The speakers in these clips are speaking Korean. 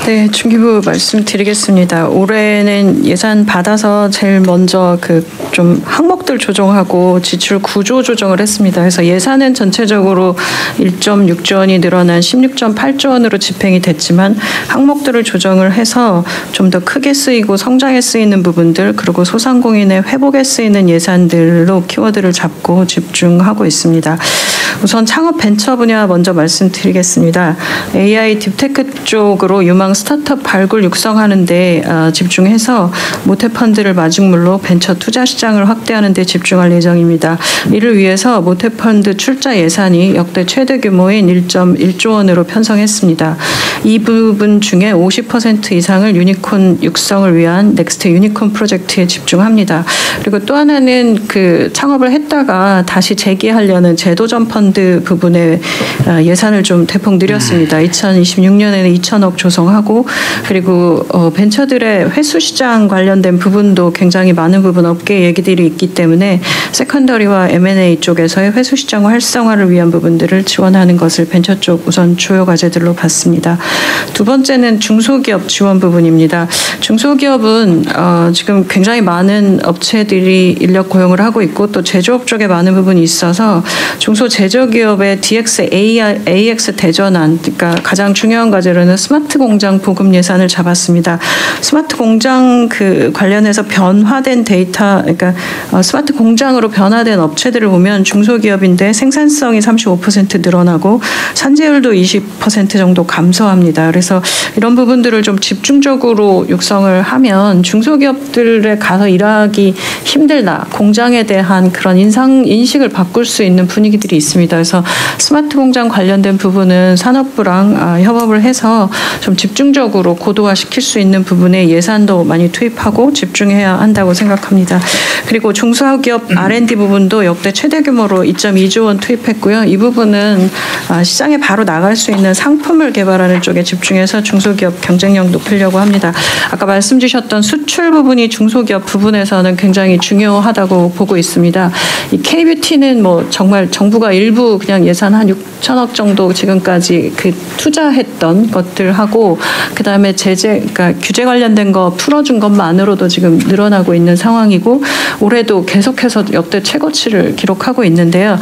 네, 중기부 말씀드리겠습니다. 올해는 예산 받아서 제일 먼저 좀 항목들 조정하고 지출 구조 조정을 했습니다. 그래서 예산은 전체적으로 1.6조 원이 늘어난 16.8조 원으로 집행이 됐지만 항목들을 조정을 해서 좀 더 크게 쓰이고 성장에 쓰이는 부분들 그리고 소상공인의 회복에 쓰이는 예산들로 키워드를 잡고 집중하고 있습니다. 우선 창업 벤처 분야 먼저 말씀드리겠습니다. AI 딥테크 쪽으로 유망 스타트업 발굴 육성하는 데 집중해서 모태펀드를 마중물로 벤처 투자 시장을 확대하는 데 집중할 예정입니다. 이를 위해서 모태펀드 출자 예산이 역대 최대 규모인 1.1조 원으로 편성했습니다. 이 부분 중에 50% 이상을 유니콘 육성을 위한 넥스트 유니콘 프로젝트에 집중합니다. 그리고 또 하나는 창업을 했다가 다시 재기하려는 제도전 펀드 부분에 예산을 좀 대폭 늘렸습니다. 2026년에는 2천억 조성하고 그리고 벤처들의 회수 시장 관련된 부분도 굉장히 많은 부분 업계 얘기들이 있기 때문에 세컨더리와 M&A 쪽에서의 회수 시장 활성화를 위한 부분들을 지원하는 것을 벤처 쪽 우선 주요 과제들로 봤습니다. 두 번째는 중소기업 지원 부분입니다. 중소기업은 지금 굉장히 많은 업체들이 인력 고용을 하고 있고 또 제조업 쪽에 많은 부분이 있어서 중소제조기업의 DX AX 대전환, 그러니까 가장 중요한 과제로는 스마트 공장 보급 예산을 잡았습니다. 스마트 공장 관련해서 변화된 데이터, 그러니까 스마트 공장으로 변화된 업체들을 보면 중소기업인데 생산성이 35% 늘어나고 산재율도 20% 정도 감소합니다. 그래서 이런 부분들을 좀 집중적으로 육성을 하면 중소기업들에 가서 일하기 힘들다. 공장에 대한 그런 인식을 바꿀 수 있는 분위기들이 있습니다. 그래서 스마트 공장 관련된 부분은 산업부랑 협업을 해서 좀 집중적으로 고도화시킬 수 있는 부분에 예산도 많이 투입하고 집중해야 한다고 생각합니다. 그리고 중소기업 R&D 부분도 역대 최대 규모로 2.2조 원 투입했고요. 이 부분은 시장에 바로 나갈 수 있는 상품을 개발하는 쪽에 집중해서 중소기업 경쟁력 높이려고 합니다. 아까 말씀 주셨던 수출 부분이 중소기업 부분에서는 굉장히 중요하다고 보고 있습니다. 이 K뷰티는 정말 정부가 일부 그냥 예산 한 6천억 정도 지금까지 투자했던 것들하고 그다음에 그러니까 규제 관련된 거 풀어준 것만으로도 지금 늘어나고 있는 상황이고 올해도 계속해서 역대 최고치를 기록하고 있는데요.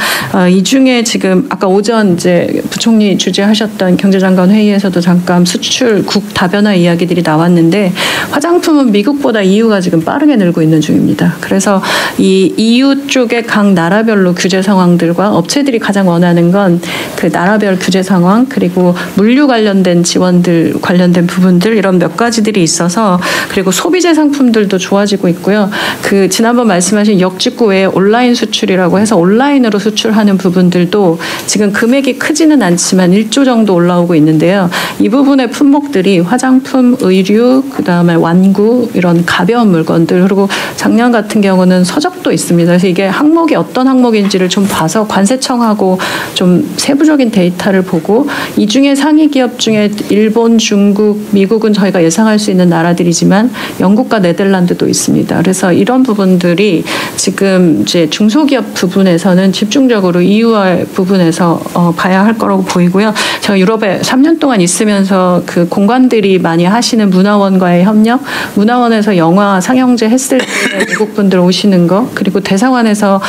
이 중에 지금 아까 오전 이제 부총리 주재하셨던 경제장관 회의에서도 잠깐 수출 국 다변화 이야기들이 나왔는데 화장품은 미국보다 EU가 지금 빠르게 늘고 있는 중입니다. 그래서 이 EU 쪽의 각 나라별로 규제 상황들과 업체들이 가장 원하는 건 나라별 규제 상황 그리고 물류 관련된 지원들 관련된 부분들 이런 몇 가지들이 있어서 그리고 소비재 상품들도 좋아지고 있고요. 지난번 말씀하신 역직구 외에 온라인 수출이라고 해서 온라인으로 수출하는 부분들도 지금 금액이 크지는 않지만 1조 정도 올라오고 있는데요. 이 부분의 품목들이 화장품, 의류, 그다음에 완구 이런 가벼운 물건들 그리고 작년 같은 경우는 서적도 있습니다. 그래서 이게 항목이 어떤 항목인지를 좀 봐서 관세청하고 좀 세부적인 데이터를 보고 이 중에 상위 기업 중에 일본, 중국, 미국은 저희가 예상할 수 있는 나라들이지만 영국과 네덜란드도 있습니다. 그래서 이런 부분들이 지금 이제 중소기업 부분에서는 집중적으로 EUR 부분에서 봐야 할 거라고 보이고요. 제가 유럽에 3년 동안 있으면서 공관들이 많이 하시는 문화원과의 협력, 문화원에서 영화 상영제 했을 때 외국 분들 오시는 거, 그리고 대사관에서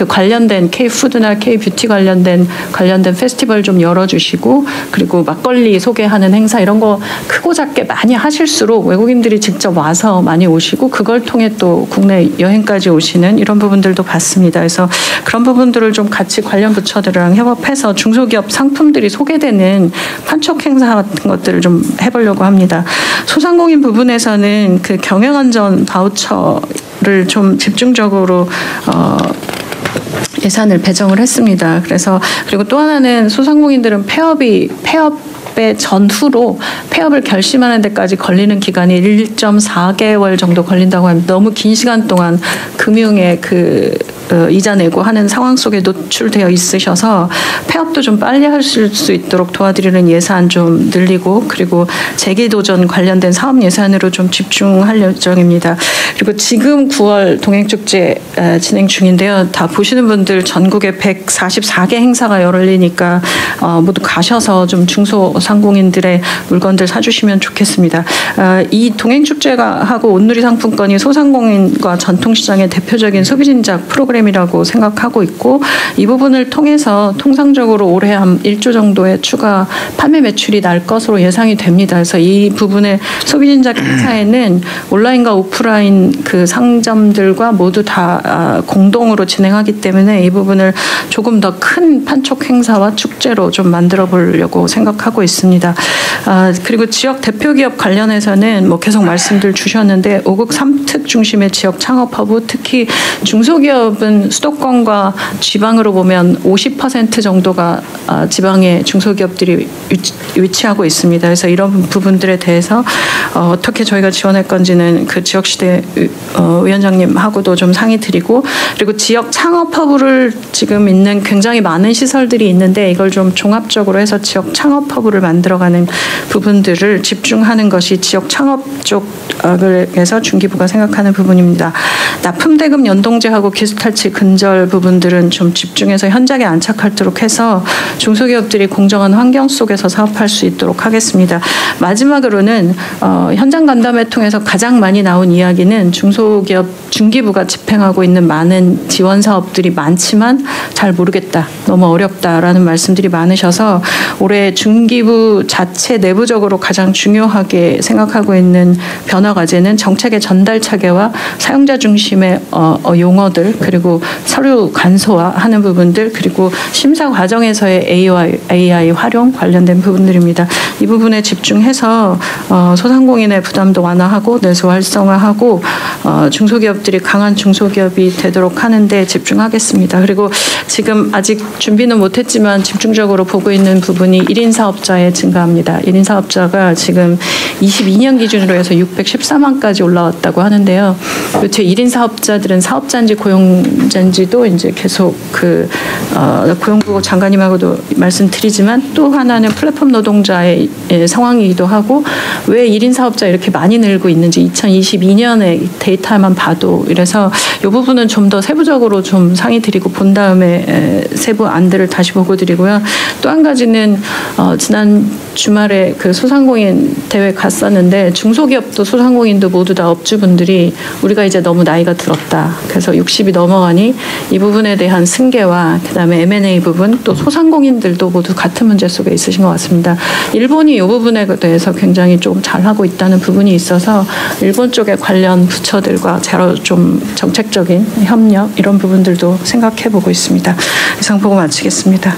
관련된 K푸드나 K뷰티 관련된 페스티벌 좀 열어주시고, 그리고 막걸리 소개하는 행사 이런 거 크고 작게 많이 하실수록 외국인들이 직접 와서 많이 오시고 그걸 통해 또 국내 여행까지 오시는 이런 부분들도 봤습니다. 그래서 그런 부분들을 좀 같이 관련 부처들이랑 협업해서 중소기업 상품들이 소개되는 판촉 행사 같은 것들을 좀 해보려고 합니다. 소상공인 부분에서는 경영안전 바우처를 좀 집중적으로 예산을 배정을 했습니다. 그리고 또 하나는 소상공인들은 폐업의 전후로 폐업을 결심하는 데까지 걸리는 기간이 1.4개월 정도 걸린다고 합니다. 너무 긴 시간 동안 금융의 이자 내고 하는 상황 속에 노출되어 있으셔서 폐업도 좀 빨리 하실 수 있도록 도와드리는 예산 좀 늘리고 그리고 재기도전 관련된 사업 예산으로 좀 집중할 예정입니다. 그리고 지금 9월 동행축제 진행 중인데요. 다 보시는 분들 전국에 144개 행사가 열리니까 모두 가셔서 좀 중소상공인들의 물건들 사주시면 좋겠습니다. 이 동행축제가 하고 온누리 상품권이 소상공인과 전통시장의 대표적인 소비진작 프로그램이라고 생각하고 있고 이 부분을 통해서 통상적으로 올해 한 1조 정도의 추가 판매 매출이 날 것으로 예상이 됩니다. 그래서 이 부분의 소비진작 행사에는 온라인과 오프라인 그 상점들과 모두 다 공동으로 진행하기 때문에 이 부분을 조금 더 큰 판촉 행사와 축제로 좀 만들어 보려고 생각하고 있습니다. 그리고 지역 대표 기업 관련해서는 뭐 계속 말씀들 주셨는데 5국 3특 중심의 지역 창업허브 특히 중소기업은 수도권과 지방으로 보면 50% 정도가 지방의 중소기업들이 위치하고 있습니다. 그래서 이런 부분들에 대해서 어떻게 저희가 지원할 건지는 그 지역시대 위원장님하고도 좀 상의 드리고 그리고 지역 창업허브를 지금 있는 굉장히 많은 시설들이 있는데 이걸 좀 종합적으로 해서 지역 창업허브를 만들어가는 부분들을 집중하는 것이 지역 창업 쪽에서 중기부가 생각하는 부분입니다. 납품대금 연동제하고 기술탈취 근절 부분들은 좀 집중해서 현장에 안착하도록 해서 중소기업들이 공정한 환경 속에서 사업할 수 있도록 하겠습니다. 마지막으로는 현장 간담회 통해서 가장 많이 나온 이야기는 중소기업 중기부가 집행하고 있는 많은 지원 사업들이 많지만 잘 모르겠다, 너무 어렵다라는 말씀들이 많으셔서 올해 중기부 자체 내부적으로 가장 중요하게 생각하고 있는 변화 과제는 정책의 전달 차계와 사용자 중심의 용어들 그리고 서류 간소화하는 부분들 그리고 심사 과정에서의 AI 활용 관련된 부분들입니다. 이 부분에 집중해서 소상공인의 부담도 완화하고 내수 활성화하고 중소기업들이 강한 중소기업이 되도록 하는데 집중하겠습니다. 그리고 지금 아직 준비는 못했지만 집중적으로 보고 있는 부분이 1인 사업자의 증가입니다. 1인 사업자가 지금 22년 기준으로 해서 614만까지 올라왔다고 하는데요. 제 1인 사업자들은 사업자인지 고용자인지도 이제 계속 고용부 장관님하고도 말씀드리지만 또 하나는 플랫폼 노동자의 상황이기도 하고 왜 1인 사업자 이렇게 많이 늘고 있는지 2022년의 데이터만 봐도 이래서 이 부분은 좀 더 세부적으로 좀 상의 드리고 본 다음에 세부 안들을 다시 보고 드리고요. 또 한 가지는 지난 주말에 그 소상공인 대회 갔었는데 중소기업도 소상공인도 모두 다 업주분들이 우리가 이제 너무 나이가 들었다. 그래서 60이 넘어가니 이 부분에 대한 승계와 그다음에 M&A 부분 또 소상공인들도 모두 같은 문제 속에 있으신 것 같습니다. 일본이 이 부분에 대해서 굉장히 좀 잘하고 있다는 부분이 있어서 일본 쪽의 관련 부처들과 좀 정책적인 협력 이런 부분들도 생각해 보고 있습니다. 이상 보고 마치겠습니다.